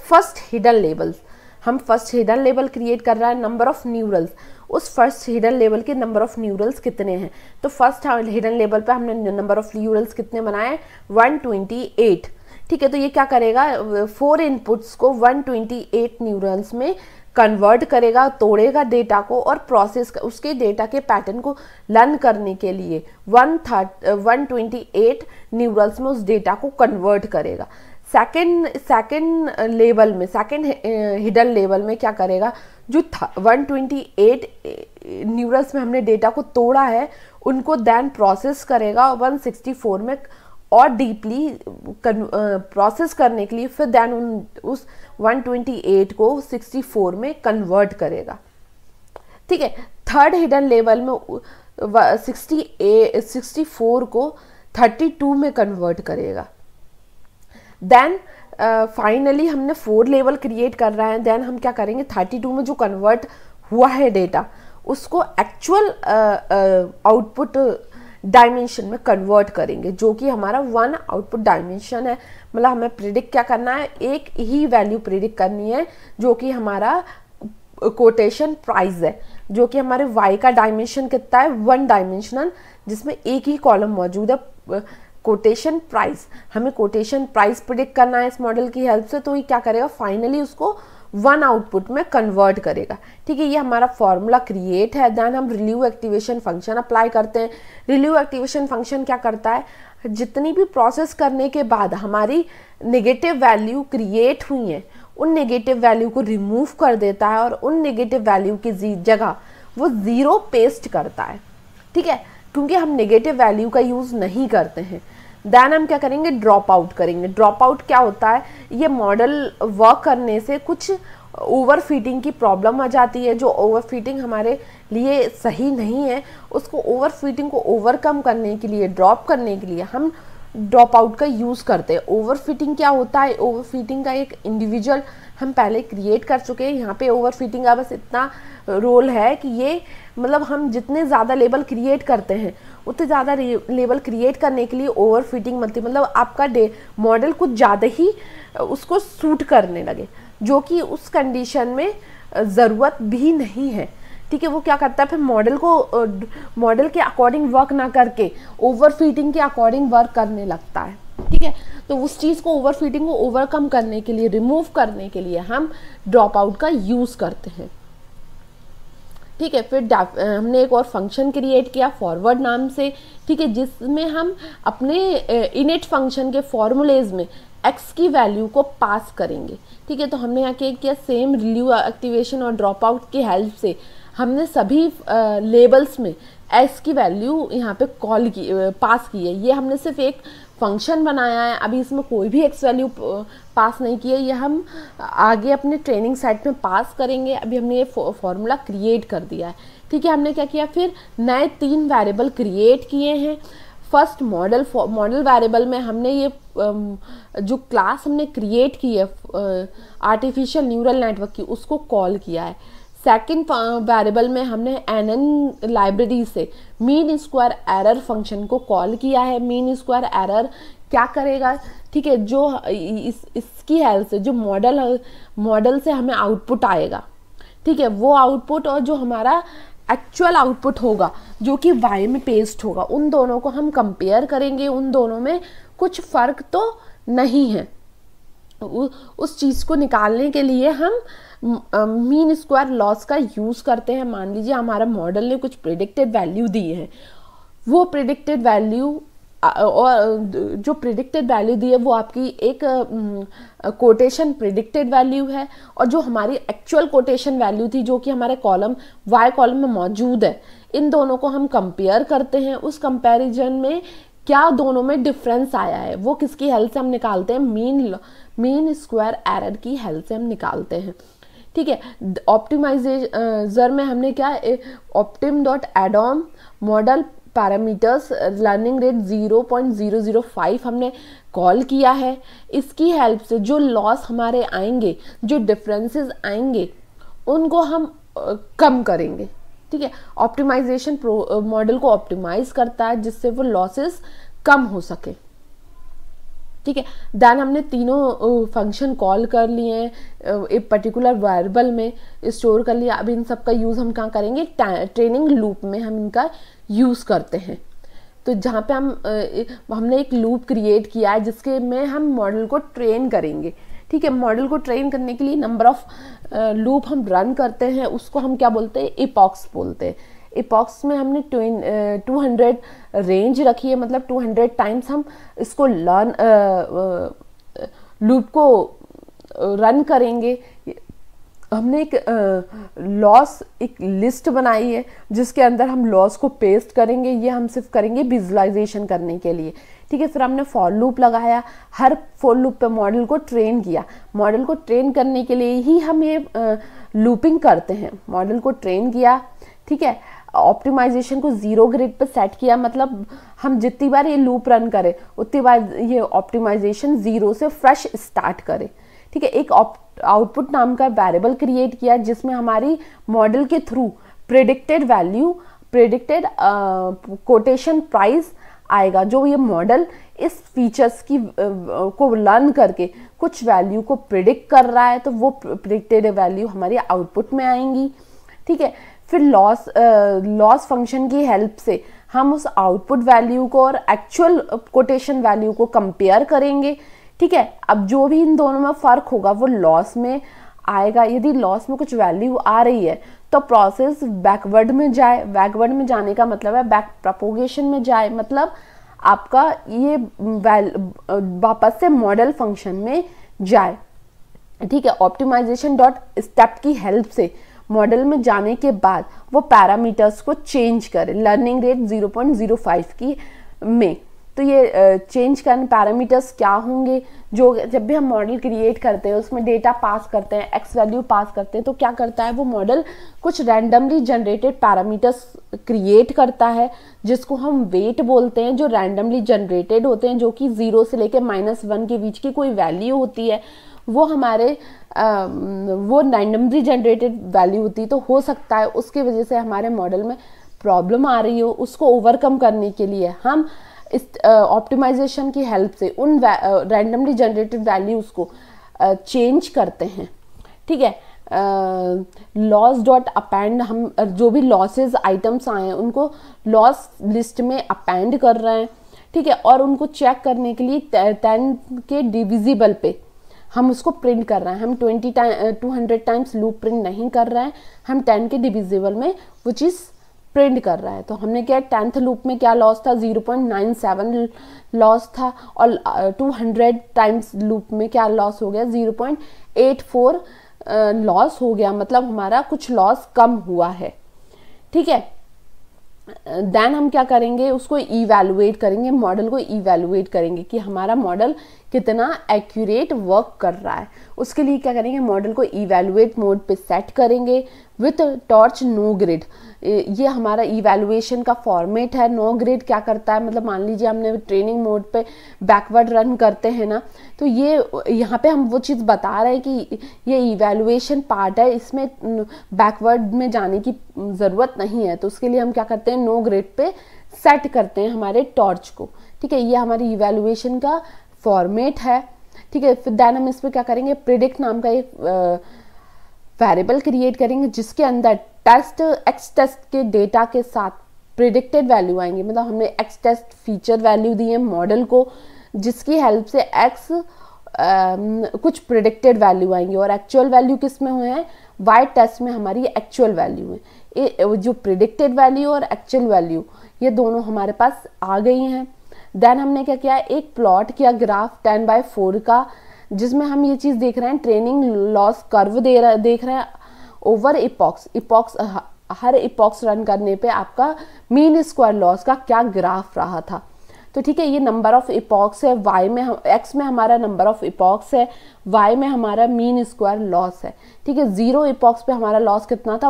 फर्स्ट हिडन लेवल्स, हम फर्स्ट हिडन लेवल क्रिएट कर रहा है, नंबर ऑफ न्यूरल्स, उस फर्स्ट हिडन लेवल के नंबर ऑफ न्यूरल्स कितने हैं। तो फर्स्ट हिडन लेवल पे हमने नंबर ऑफ न्यूरल्स कितने बनाए, 128। ठीक है, तो ये क्या करेगा, 4 इनपुट्स को 128 न्यूरल्स में कन्वर्ट करेगा, तोड़ेगा डेटा को और प्रोसेस उसके डेटा के पैटर्न को लर्न करने के लिए 128 न्यूरल्स में उस डेटा को कन्वर्ट करेगा। सेकेंड लेवल में, सेकेंड हिडन लेवल में क्या करेगा, जो 128 न्यूरल्स में हमने डेटा को तोड़ा है उनको देन प्रोसेस करेगा 164 में और डीपली प्रोसेस करने के लिए, फिर देन उस 128 को 64 में कन्वर्ट करेगा। ठीक है, थर्ड हिडन लेवल में 64 को 32 में कन्वर्ट करेगा। देन फाइनली हमने 4 लेवल क्रिएट कर रहे हैं, देन हम क्या करेंगे, 32 में जो कन्वर्ट हुआ है डेटा उसको एक्चुअल आउटपुट डायमेंशन में कन्वर्ट करेंगे, जो कि हमारा 1 आउटपुट डायमेंशन है। मतलब हमें प्रिडिक्ट क्या करना है, एक ही वैल्यू प्रिडिक्ट करनी है, जो कि हमारा कोटेशन प्राइस है, जो कि हमारे y का डायमेंशन कितना है, 1 डायमेंशनल, जिसमें एक ही कॉलम मौजूद है, कोटेशन प्राइस। हमें कोटेशन प्राइस प्रिडिक्ट करना है इस मॉडल की हेल्प से, तो ये क्या करेगा, फाइनली उसको 1 आउटपुट में कन्वर्ट करेगा। ठीक है, ये हमारा फॉर्मूला क्रिएट है। देन हम रिलीव एक्टिवेशन फंक्शन अप्लाई करते हैं। रिलीव एक्टिवेशन फंक्शन क्या करता है, जितनी भी प्रोसेस करने के बाद हमारी नेगेटिव वैल्यू क्रिएट हुई है उन नेगेटिव वैल्यू को रिमूव कर देता है और उन नेगेटिव वैल्यू की जगह वो 0 पेस्ट करता है, ठीक है, क्योंकि हम नेगेटिव वैल्यू का यूज़ नहीं करते हैं। देन हम क्या करेंगे, ड्रॉप आउट करेंगे। ड्रॉप आउट क्या होता है, ये मॉडल वर्क करने से कुछ ओवर फिटिंग की प्रॉब्लम आ जाती है, जो ओवर फिटिंग हमारे लिए सही नहीं है, उसको ओवर फिटिंग को ओवरकम करने के लिए, ड्रॉप करने के लिए हम ड्रॉप आउट का यूज़ करते हैं। ओवर फिटिंग क्या होता है, ओवर फिटिंग का एक इंडिविजुअल हम पहले क्रिएट कर चुके हैं। यहाँ पे ओवर फिटिंग का बस इतना रोल है कि ये मतलब हम जितने ज़्यादा लेबल क्रिएट करते हैं उतने ज़्यादा लेबल क्रिएट करने के लिए ओवर फिटिंग बनती है, मतलब आपका मॉडल कुछ ज़्यादा ही उसको सूट करने लगे, जो कि उस कंडीशन में ज़रूरत भी नहीं है, ठीक है। वो क्या करता है, फिर मॉडल के अकॉर्डिंग वर्क ना करके ओवर फिटिंग के अकॉर्डिंग वर्क करने लगता है, ठीक है। तो उस चीज़ को, ओवर फिटिंग को ओवरकम करने के लिए, रिमूव करने के लिए हम ड्रॉप आउट का यूज़ करते हैं, ठीक है। फिर हमने एक और फंक्शन क्रिएट किया फॉरवर्ड नाम से, ठीक है, जिसमें हम अपने इनिट फंक्शन के फॉर्मूलेज में x की वैल्यू को पास करेंगे, ठीक है। तो हमने यहाँ किया सेम रिलीव एक्टिवेशन और ड्रॉप आउट की हेल्प से हमने सभी लेबल्स में x की वैल्यू यहाँ पे कॉल की, पास की है। ये हमने सिर्फ एक फंक्शन बनाया है, अभी इसमें कोई भी x वैल्यू पास नहीं की है, ये हम आगे अपने ट्रेनिंग सेट में पास करेंगे। अभी हमने ये फॉर्मूला क्रिएट कर दिया है, ठीक है। हमने क्या किया, फिर नए 3 वेरिएबल क्रिएट किए हैं। फर्स्ट मॉडल वेरिएबल में हमने ये जो क्लास हमने क्रिएट की है आर्टिफिशियल न्यूरल नेटवर्क की, उसको कॉल किया है। सेकंड वेरिएबल में हमने NN लाइब्रेरी से मीन स्क्वायर एरर फंक्शन को कॉल किया है। मीन स्क्वायर एरर क्या करेगा, ठीक है, जो इसकी हेल्प से जो मॉडल से हमें आउटपुट आएगा, ठीक है, वो आउटपुट और जो हमारा एक्चुअल आउटपुट होगा जो कि y में पेस्ट होगा, उन दोनों को हम कंपेयर करेंगे। उन दोनों में कुछ फ़र्क तो नहीं है। उस चीज़ को निकालने के लिए हम मीन स्क्वायर लॉस का यूज़ करते हैं। मान लीजिए हमारा मॉडल ने कुछ प्रिडिक्टेड वैल्यू दी है, वो प्रिडिक्टेड वैल्यू और जो प्रिडिक्टेड वैल्यू दी है वो आपकी एक कोटेशन प्रिडिक्टेड वैल्यू है, और जो हमारी एक्चुअल कोटेशन वैल्यू थी जो कि हमारे कॉलम y कॉलम में मौजूद है, इन दोनों को हम कंपेयर करते हैं। उस कंपैरिजन में क्या दोनों में डिफरेंस आया है, वो किसकी हेल्प से हम निकालते हैं, मीन स्क्वायर एरर की हेल्प से हम निकालते हैं, ठीक है। ऑप्टिमाइजर में हमने क्या, optim.addon model parameters learning rate 0.005 हमने कॉल किया है। इसकी हेल्प से जो लॉस हमारे आएंगे, जो डिफरेंसेस आएंगे, उनको हम कम करेंगे, ठीक है। ऑप्टिमाइजेशन मॉडल को ऑप्टिमाइज करता है जिससे वो लॉसेस कम हो सके, ठीक है। देन हमने तीनों फंक्शन कॉल कर लिए हैं, एक पर्टिकुलर वेरिएबल में स्टोर कर लिया। अब इन सब का यूज़ हम कहाँ करेंगे, ट्रेनिंग लूप में हम इनका यूज़ करते हैं। तो जहाँ पे हमने एक लूप क्रिएट किया है जिसके में हम मॉडल को ट्रेन करेंगे, ठीक है। मॉडल को ट्रेन करने के लिए नंबर ऑफ लूप हम रन करते हैं, उसको हम क्या बोलते हैं, इपॉक्स बोलते हैं। इपॉक्स में हमने 200 रेंज रखी है, मतलब 200 टाइम्स हम इसको लूप को रन करेंगे। हमने एक लॉस एक लिस्ट बनाई है जिसके अंदर हम लॉस को पेस्ट करेंगे, ये हम सिर्फ करेंगे विजुअलाइजेशन करने के लिए, ठीक है। फिर हमने फॉर लूप लगाया, हर फॉर लूप पे मॉडल को ट्रेन किया। मॉडल को ट्रेन करने के लिए ही हम ये लूपिंग करते हैं। मॉडल को ट्रेन किया, ठीक है। ऑप्टिमाइजेशन को 0 ग्रिड पे सेट किया, मतलब हम जितनी बार ये लूप रन करें उतनी बार ये ऑप्टिमाइजेशन 0 से फ्रेश स्टार्ट करे, ठीक है। एक आउटपुट नाम का वेरिएबल क्रिएट किया जिसमें हमारी मॉडल के through predicted value, predicted quotation price आएगा। जो ये मॉडल इस फीचर्स की को लर्न करके कुछ वैल्यू को प्रिडिक्ट कर रहा है, तो वो प्रिडिक्टेड वैल्यू हमारी आउटपुट में आएंगी, ठीक है। फिर लॉस फंक्शन की हेल्प से हम उस आउटपुट वैल्यू को और एक्चुअल कोटेशन वैल्यू को कंपेयर करेंगे, ठीक है। अब जो भी इन दोनों में फ़र्क होगा वो लॉस में आएगा। यदि लॉस में कुछ वैल्यू आ रही है तो प्रोसेस बैकवर्ड में जाए। बैकवर्ड में जाने का मतलब है बैक प्रोपोगेशन में जाए, मतलब आपका ये वापस से मॉडल फंक्शन में जाए, ठीक है। ऑप्टिमाइजेशन डॉट स्टेप की हेल्प से मॉडल में जाने के बाद वो पैरामीटर्स को चेंज करें लर्निंग रेट 0.05 की में। तो ये चेंज करने पैरामीटर्स क्या होंगे, जो जब भी हम मॉडल क्रिएट करते हैं उसमें डेटा पास करते हैं, एक्स वैल्यू पास करते हैं, तो क्या करता है वो मॉडल कुछ रैंडमली जनरेटेड पैरामीटर्स क्रिएट करता है जिसको हम वेट बोलते हैं, जो रैंडमली जनरेटेड होते हैं, जो कि 0 से लेकर -1 के बीच की कोई वैल्यू होती है, वो हमारे वो रैंडमली जनरेटेड वैल्यू होती है। तो हो सकता है उसकी वजह से हमारे मॉडल में प्रॉब्लम आ रही हो, उसको ओवरकम करने के लिए हम इस ऑप्टिमाइजेशन की हेल्प से उन रैंडमली जनरेटेड वैल्यूज को चेंज करते हैं। ठीक है। लॉस डॉट अपेंड, हम जो भी लॉसेज आइटम्स आए हैं उनको लॉस लिस्ट में अपेंड कर रहे हैं। ठीक है। और उनको चेक करने के लिए 10 के डिविजिबल पे हम उसको प्रिंट कर रहे हैं। हम 200 टाइम्स लूप प्रिंट नहीं कर रहे हैं, हम 10 के डिविजिबल में वो चीज़ प्रिंट कर रहा है। तो हमने क्या 10th लूप में क्या लॉस था 0.97 लॉस था, और 200 टाइम्स लूप में क्या लॉस हो गया 0.84 लॉस हो गया, मतलब हमारा कुछ लॉस कम हुआ है। ठीक है। देन हम क्या करेंगे, उसको इवैल्यूएट करेंगे, मॉडल को इवैल्यूएट करेंगे कि हमारा मॉडल कितना एक्यूरेट वर्क कर रहा है। उसके लिए क्या करेंगे, मॉडल को इवैल्यूएट मोड पे सेट करेंगे विथ टॉर्च नो ग्रिड। ये हमारा इवैल्यूएशन का फॉर्मेट है। नो ग्रिड क्या करता है, मतलब मान लीजिए हमने ट्रेनिंग मोड पे बैकवर्ड रन करते हैं ना, तो ये यहाँ पे हम वो चीज़ बता रहे हैं कि ये इवैल्यूएशन पार्ट है, इसमें बैकवर्ड में जाने की ज़रूरत नहीं है। तो उसके लिए हम क्या करते हैं, नो ग्रिड पे सेट करते हैं हमारे टॉर्च को। ठीक है। ये हमारी इवैल्यूएशन का फॉर्मेट है। ठीक है। फिर देन हम इस पर क्या करेंगे, प्रिडिक्ट नाम का एक वेरिएबल क्रिएट करेंगे जिसके अंदर एक्स टेस्ट के डेटा के साथ प्रिडिक्टेड वैल्यू आएंगे। मतलब हमने एक्स टेस्ट फीचर वैल्यू दी है मॉडल को, जिसकी हेल्प से एक्स कुछ प्रिडिक्टेड वैल्यू आएंगे, और एक्चुअल वैल्यू किस में हुए हैं, वाई टेस्ट में हमारी एक्चुअल वैल्यू है। जो प्रिडिक्टेड वैल्यू और एक्चुअल वैल्यू ये दोनों हमारे पास आ गई हैं। देन हमने क्या किया, एक प्लॉट किया ग्राफ 10/4 का, जिसमें हम ये चीज़ देख रहे हैं, ट्रेनिंग लॉस कर्व देख रहे हैं ओवर इपॉक्स हर इपॉक्स रन करने पे आपका मीन स्क्वायर लॉस का क्या ग्राफ रहा था। तो ठीक है, ये नंबर ऑफ इपॉक्स है, वाई में एक्स में हमारा नंबर ऑफ इपॉक्स है, वाई में हमारा मीन स्क्वायर लॉस है। ठीक है। 0 इपॉक्स पे हमारा लॉस कितना था,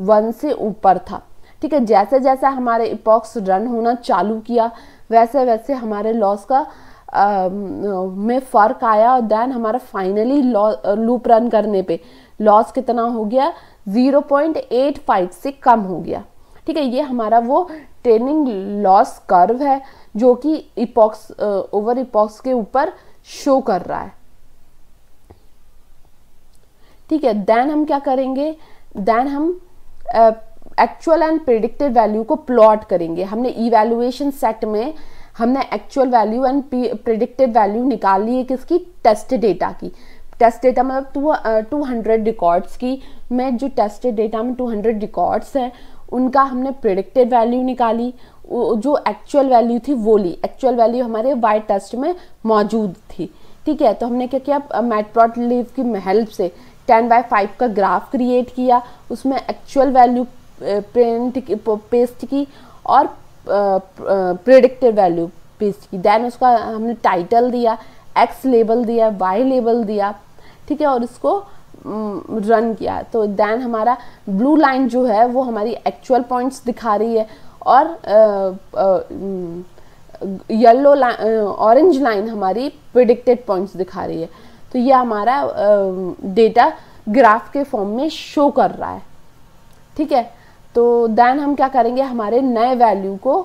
1 से ऊपर था। ठीक है। जैसे जैसे हमारे इपॉक्स रन होना चालू किया वैसे वैसे हमारे लॉस का में फ़र्क आया, और देन हमारा फाइनली लूप रन करने पे लॉस कितना हो गया, 0.85 से कम हो गया। ठीक है। ये हमारा वो ट्रेनिंग लॉस कर्व है जो कि इपॉक्स ओवर इपॉक्स के ऊपर शो कर रहा है। ठीक है। देन हम क्या करेंगे, देन हम एक्चुअल एंड प्रिडिक्टेड वैल्यू को प्लॉट करेंगे। हमने इवैल्यूएशन सेट में हमने actual value and predicted value निकाल ली है, किसकी, टेस्ट डेटा की। टेस्ट डेटा मतलब 200 रिकॉर्ड्स की, में जो टेस्टेड डेटा में 200 रिकॉर्ड्स हैं उनका हमने प्रिडिक्टेड वैल्यू निकाली, जो एक्चुअल वैल्यू थी वो ली। एक्चुअल वैल्यू हमारे वाई टेस्ट में मौजूद थी। ठीक है। तो हमने क्या किया, मैटप्लॉटलिब की हेल्प से 10/5 का ग्राफ क्रिएट किया, उसमें एक्चुअल वैल्यू पेस्ट की और प्रिडिक्टेड वैल्यू पेस्ट की। देन उसका हमने टाइटल दिया, एक्स लेबल दिया, वाई लेबल दिया। ठीक है। और इसको रन किया। तो देन हमारा ब्लू लाइन जो है वो हमारी एक्चुअल पॉइंट्स दिखा रही है, और येलो ऑरेंज लाइन हमारी प्रिडिक्टेड पॉइंट्स दिखा रही है। तो ये हमारा डेटा ग्राफ के फॉर्म में शो कर रहा है। ठीक है। तो देन हम क्या करेंगे, हमारे नए वैल्यू को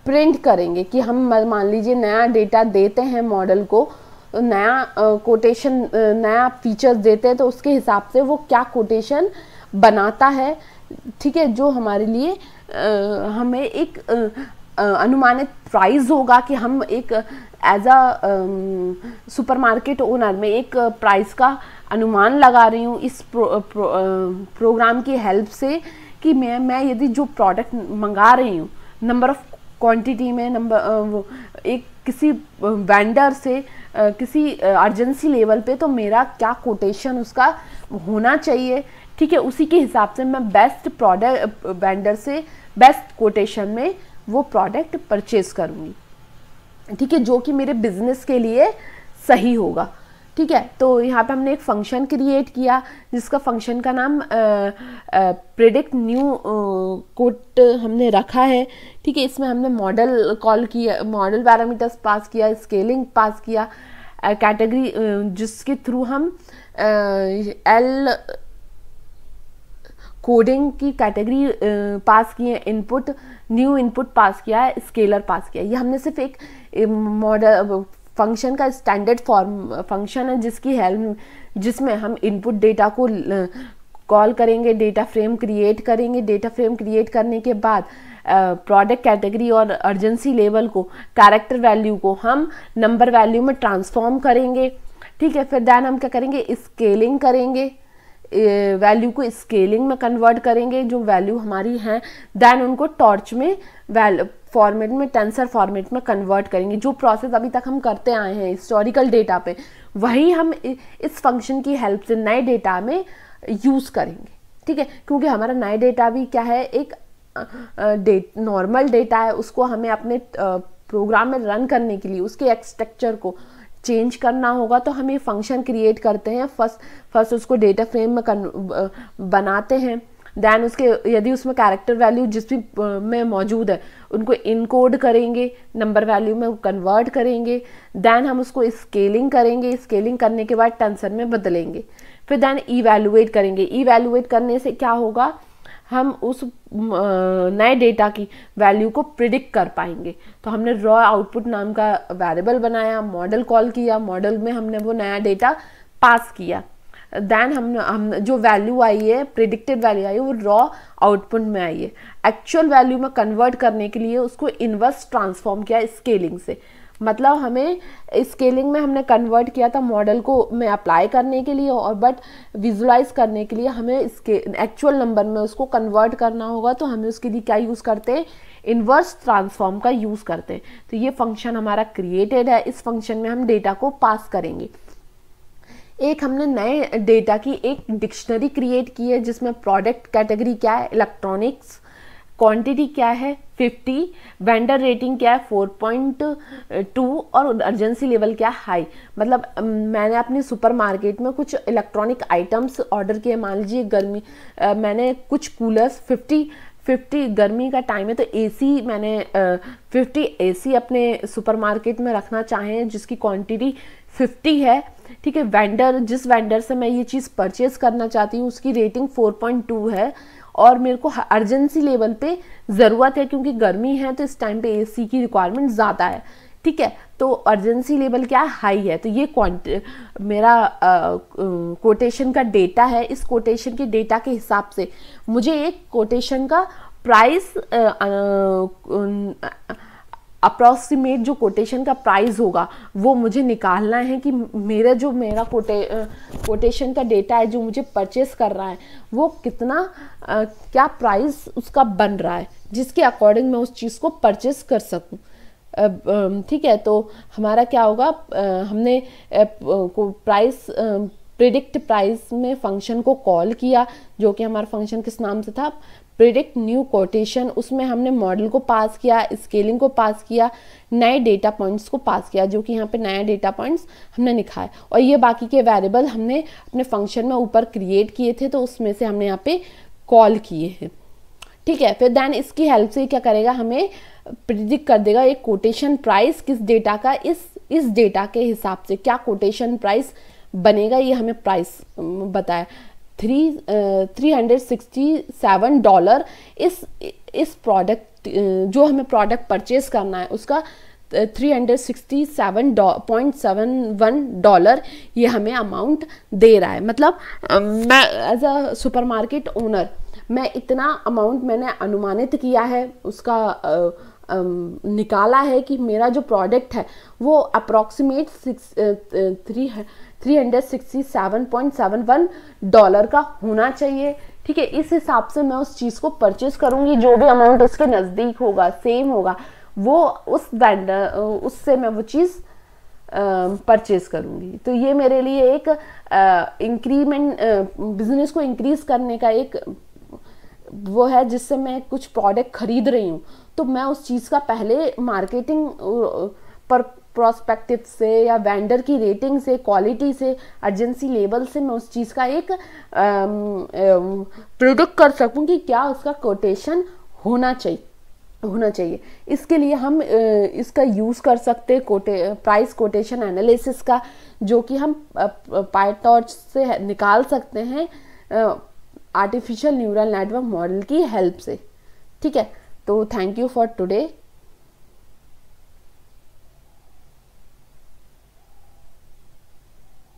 प्रिंट करेंगे कि हम मान लीजिए नया डेटा देते हैं मॉडल को, नया कोटेशन नया फीचर्स देते हैं, तो उसके हिसाब से वो क्या कोटेशन बनाता है। ठीक है। जो हमारे लिए हमें एक अनुमानित प्राइस होगा कि हम एक एज अ सुपरमार्केट ओनर में एक प्राइस का अनुमान लगा रही हूँ इस प्रोग्राम की हेल्प से, कि मैं यदि जो प्रोडक्ट मंगा रही हूँ नंबर ऑफ क्वांटिटी में, एक किसी वेंडर से किसी अर्जेंसी लेवल पे, तो मेरा क्या कोटेशन उसका होना चाहिए, ठीक है, उसी के हिसाब से मैं बेस्ट प्रोडक्ट वेंडर से बेस्ट कोटेशन में वो प्रोडक्ट परचेज करूँगी, ठीक है, जो कि मेरे बिजनेस के लिए सही होगा, ठीक है। तो यहाँ पे हमने एक फंक्शन क्रिएट किया जिसका फंक्शन का नाम प्रेडिक्ट न्यू कोट हमने रखा है, ठीक है। इसमें हमने मॉडल कॉल किया, मॉडल पैरामीटर्स पास किया, स्केलिंग पास किया, कैटेगरी जिसके थ्रू हम एल कोडिंग की कैटेगरी पास किए, इनपुट न्यू इनपुट पास किया है, स्केलर पास किया। ये हमने सिर्फ एक मॉडल फंक्शन का स्टैंडर्ड फॉर्म फंक्शन है जिसमें हम इनपुट डेटा को कॉल करेंगे, डेटा फ्रेम क्रिएट करेंगे, डेटा फ्रेम क्रिएट करने के बाद प्रोडक्ट कैटेगरी और अर्जेंसी लेवल को, कैरेक्टर वैल्यू को हम नंबर वैल्यू में ट्रांसफॉर्म करेंगे, ठीक है। फिर देन हम क्या करेंगे, स्केलिंग करेंगे, वैल्यू को स्केलिंग में कन्वर्ट करेंगे जो वैल्यू हमारी हैं, देन उनको टॉर्च में फॉर्मेट में, टेंसर फॉर्मेट में कन्वर्ट करेंगे। जो प्रोसेस अभी तक हम करते आए हैं हिस्टोरिकल डेटा पे, वही हम इस फंक्शन की हेल्प से नए डेटा में यूज़ करेंगे, ठीक है। क्योंकि हमारा नए डेटा भी क्या है, एक नॉर्मल डेटा है, उसको हमें अपने प्रोग्राम में रन करने के लिए उसके स्ट्रक्चर को चेंज करना होगा, तो हम ये फंक्शन क्रिएट करते हैं। फर्स्ट उसको डेटा फ्रेम में बनाते हैं, देन उसके यदि उसमें कैरेक्टर वैल्यू जिस भी में मौजूद है उनको इनकोड करेंगे, नंबर वैल्यू में कन्वर्ट करेंगे, देन हम उसको स्केलिंग करेंगे, स्केलिंग करने के बाद टेंसर में बदलेंगे, फिर देन इवैल्यूएट करेंगे। इवैल्यूएट करने से क्या होगा, हम उस नए डेटा की वैल्यू को प्रिडिक्ट कर पाएंगे। तो हमने रॉ आउटपुट नाम का वेरिएबल बनाया, मॉडल कॉल किया, मॉडल में हमने वो नया डेटा पास किया, देन हम जो वैल्यू आई है, प्रिडिक्टेड वैल्यू आई है, वो रॉ आउटपुट में आई है। एक्चुअल वैल्यू में कन्वर्ट करने के लिए उसको इनवर्स ट्रांसफॉर्म किया स्केलिंग से, मतलब हमें स्केलिंग में हमने कन्वर्ट किया था मॉडल को में अप्लाई करने के लिए, और बट विजुलाइज करने के लिए हमें इसके एक्चुअल नंबर में उसको कन्वर्ट करना होगा, तो हमें उसके लिए क्या यूज़ करते हैं, इनवर्स ट्रांसफॉर्म का यूज़ करते हैं। तो ये फंक्शन हमारा क्रिएटेड है, इस फंक्शन में हम डेटा को पास करेंगे। एक हमने नए डेटा की एक डिक्शनरी क्रिएट की है जिसमें प्रोडक्ट कैटेगरी क्या है, इलेक्ट्रॉनिक्स, क्वांटिटी क्या है 50, वेंडर रेटिंग क्या है 4.2 और अर्जेंसी लेवल क्या है हाई। मतलब मैंने अपने सुपरमार्केट में कुछ इलेक्ट्रॉनिक आइटम्स ऑर्डर किए, मान लीजिए गर्मी मैंने कुछ कूलर्स 50 गर्मी का टाइम है तो एसी मैंने 50 एसी अपने सुपरमार्केट में रखना चाहें जिसकी क्वांटिटी 50 है, ठीक है। जिस वेंडर से मैं ये चीज़ परचेज करना चाहती हूँ उसकी रेटिंग 4.2 है और मेरे को अर्जेंसी लेवल पे ज़रूरत है क्योंकि गर्मी है तो इस टाइम पे एसी की रिक्वायरमेंट ज़्यादा है, ठीक है। तो अर्जेंसी लेवल क्या हाई है, तो ये मेरा कोटेशन का डेटा है। इस कोटेशन के डेटा के हिसाब से मुझे एक कोटेशन का प्राइस अप्रॉक्सीमेट जो कोटेशन का प्राइस होगा वो मुझे निकालना है कि मेरा कोटेशन का डेटा है जो मुझे परचेस कर रहा है वो कितना क्या प्राइस उसका बन रहा है जिसके अकॉर्डिंग मैं उस चीज़ को परचेस कर सकूं, ठीक है। तो हमारा क्या होगा, हमने प्राइस प्रिडिक्ट प्राइस में फंक्शन को कॉल किया जो कि हमारा फंक्शन किस नाम से था, प्रिडिक्ट न्यू कोटेशन। उसमें हमने मॉडल को पास किया, स्केलिंग को पास किया, नए डेटा पॉइंट्स को पास किया जो कि यहाँ पे नया डेटा पॉइंट्स हमने लिखा है और ये बाकी के वेरिएबल हमने अपने फंक्शन में ऊपर क्रिएट किए थे तो उसमें से हमने यहाँ पे कॉल किए हैं, ठीक है। फिर देन इसकी हेल्प से क्या करेगा, हमें प्रिडिक्ट कर देगा एक कोटेशन प्राइस किस डेटा का, इस डेटा के हिसाब से क्या कोटेशन प्राइस बनेगा, ये हमें प्राइस बताया $367। इस प्रोडक्ट जो हमें प्रोडक्ट परचेज करना है उसका $367.71 ये हमें अमाउंट दे रहा है। मतलब मैं एज अ सुपरमार्केट ओनर मैं इतना अमाउंट मैंने अनुमानित किया है, उसका निकाला है कि मेरा जो प्रोडक्ट है वो अप्रॉक्सीमेट $367.71 का होना चाहिए, ठीक है। इस हिसाब से मैं उस चीज़ को परचेज करूंगी, जो भी अमाउंट उसके नज़दीक होगा, सेम होगा, वो उस वेंडर उससे मैं वो चीज़ परचेज करूँगी। तो ये मेरे लिए एक इंक्रीमेंट, बिजनेस को इंक्रीज करने का एक वो है, जिससे मैं कुछ प्रोडक्ट खरीद रही हूँ तो मैं उस चीज़ का पहले मार्केटिंग पर प्रोस्पेक्टिव से या वेंडर की रेटिंग से, क्वालिटी से, अर्जेंसी लेवल से मैं उस चीज़ का एक प्रोडक्ट कर सकूं कि क्या उसका कोटेशन होना चाहिए। इसके लिए हम इसका यूज़ कर सकते हैं प्राइस कोटेशन एनालिसिस का, जो कि हम पाइटॉर्च से निकाल सकते हैं आर्टिफिशियल न्यूरल नेटवर्क मॉडल की हेल्प से। ठीक है, तो थैंक यू फॉर टुडे।